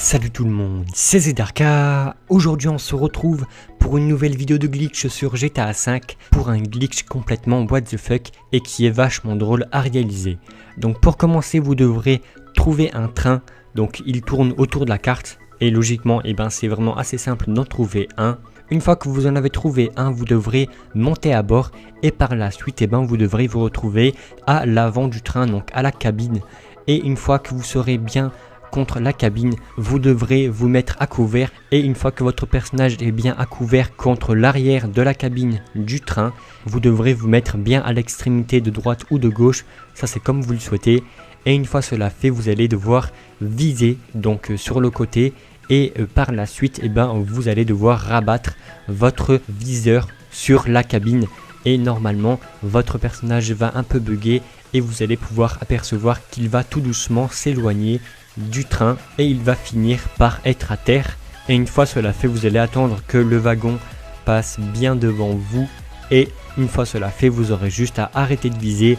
Salut tout le monde, c'est Zedarka. Aujourd'hui on se retrouve pour une nouvelle vidéo de glitch sur GTA V pour un glitch complètement what the fuck et qui est vachement drôle à réaliser. Donc pour commencer vous devrez trouver un train, donc il tourne autour de la carte et logiquement c'est vraiment assez simple d'en trouver un. Une fois que vous en avez trouvé un, vous devrez monter à bord et par la suite vous devrez vous retrouver à l'avant du train, donc à la cabine. Et une fois que vous serez bien contre la cabine, vous devrez vous mettre à couvert et une fois que votre personnage est bien à couvert contre l'arrière de la cabine du train, vous devrez vous mettre bien à l'extrémité de droite ou de gauche, ça c'est comme vous le souhaitez. Et une fois cela fait, vous allez devoir viser donc sur le côté et par la suite vous allez devoir rabattre votre viseur sur la cabine et normalement votre personnage va un peu bugger et vous allez pouvoir apercevoir qu'il va tout doucement s'éloigner du train et il va finir par être à terre. Et une fois cela fait, vous allez attendre que le wagon passe bien devant vous et une fois cela fait, vous aurez juste à arrêter de viser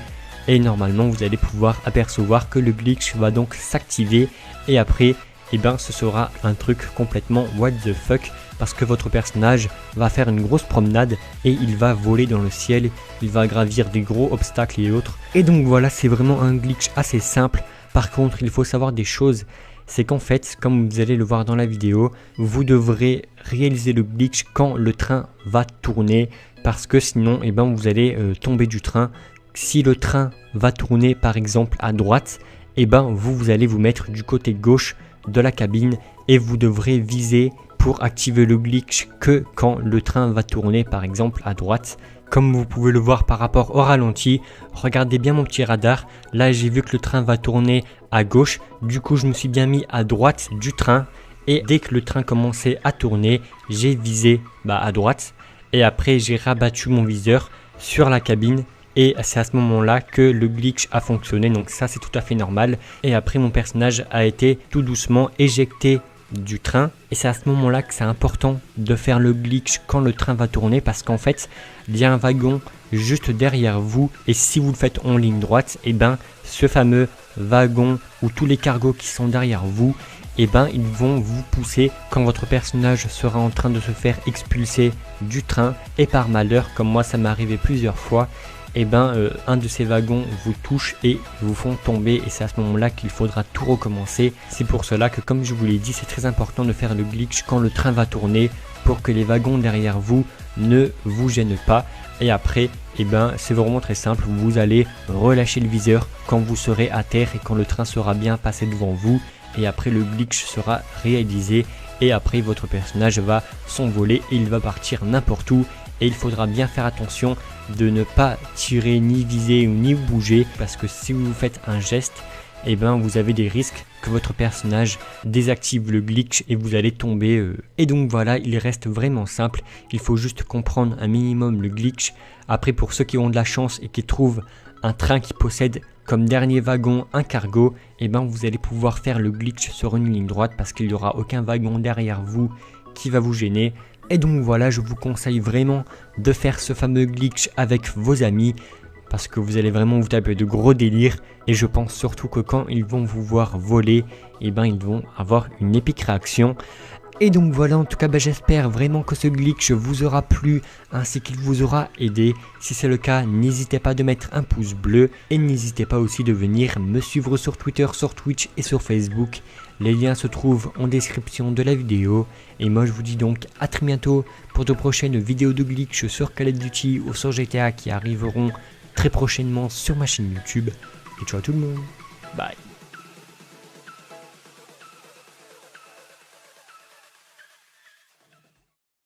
et normalement vous allez pouvoir apercevoir que le glitch va donc s'activer et après ce sera un truc complètement what the fuck parce que votre personnage va faire une grosse promenade et il va voler dans le ciel, il va gravir des gros obstacles et autres. Et donc voilà, c'est vraiment un glitch assez simple. Par contre, il faut savoir des choses, c'est qu'en fait, comme vous allez le voir dans la vidéo, vous devrez réaliser le glitch quand le train va tourner parce que sinon vous allez tomber du train. Si le train va tourner par exemple à droite, vous allez vous mettre du côté gauche de la cabine et vous devrez viser pour activer le glitch que quand le train va tourner par exemple à droite. Comme vous pouvez le voir par rapport au ralenti, regardez bien mon petit radar, là j'ai vu que le train va tourner à gauche, du coup je me suis bien mis à droite du train et dès que le train commençait à tourner, j'ai visé à droite et après j'ai rabattu mon viseur sur la cabine. Et c'est à ce moment-là que le glitch a fonctionné, donc ça c'est tout à fait normal. Et après mon personnage a été tout doucement éjecté du train. Et c'est à ce moment-là que c'est important de faire le glitch quand le train va tourner parce qu'en fait, il y a un wagon juste derrière vous. Et si vous le faites en ligne droite, ce fameux wagon ou tous les cargos qui sont derrière vous, ils vont vous pousser quand votre personnage sera en train de se faire expulser du train. Et par malheur, comme moi ça m'est arrivé plusieurs fois, un de ces wagons vous touche et vous font tomber et c'est à ce moment là qu'il faudra tout recommencer. C'est pour cela que comme je vous l'ai dit, c'est très important de faire le glitch quand le train va tourner pour que les wagons derrière vous ne vous gênent pas. Et après c'est vraiment très simple, vous allez relâcher le viseur quand vous serez à terre et quand le train sera bien passé devant vous et après le glitch sera réalisé et après votre personnage va s'envoler et il va partir n'importe où. Et il faudra bien faire attention de ne pas tirer, ni viser, ni bouger. Parce que si vous faites un geste, vous avez des risques que votre personnage désactive le glitch et vous allez tomber. Et donc voilà, il reste vraiment simple. Il faut juste comprendre un minimum le glitch. Après, pour ceux qui ont de la chance et qui trouvent un train qui possède comme dernier wagon un cargo, vous allez pouvoir faire le glitch sur une ligne droite parce qu'il n'y aura aucun wagon derrière vous qui va vous gêner. Et donc voilà, je vous conseille vraiment de faire ce fameux glitch avec vos amis parce que vous allez vraiment vous taper de gros délires et je pense surtout que quand ils vont vous voir voler, ils vont avoir une épique réaction. Et donc voilà, en tout cas j'espère vraiment que ce glitch vous aura plu ainsi qu'il vous aura aidé. Si c'est le cas, n'hésitez pas de mettre un pouce bleu et n'hésitez pas aussi de venir me suivre sur Twitter, sur Twitch et sur Facebook. Les liens se trouvent en description de la vidéo. Et moi je vous dis donc à très bientôt pour de prochaines vidéos de glitch sur Call of Duty ou sur GTA qui arriveront très prochainement sur ma chaîne YouTube. Et ciao tout le monde, bye.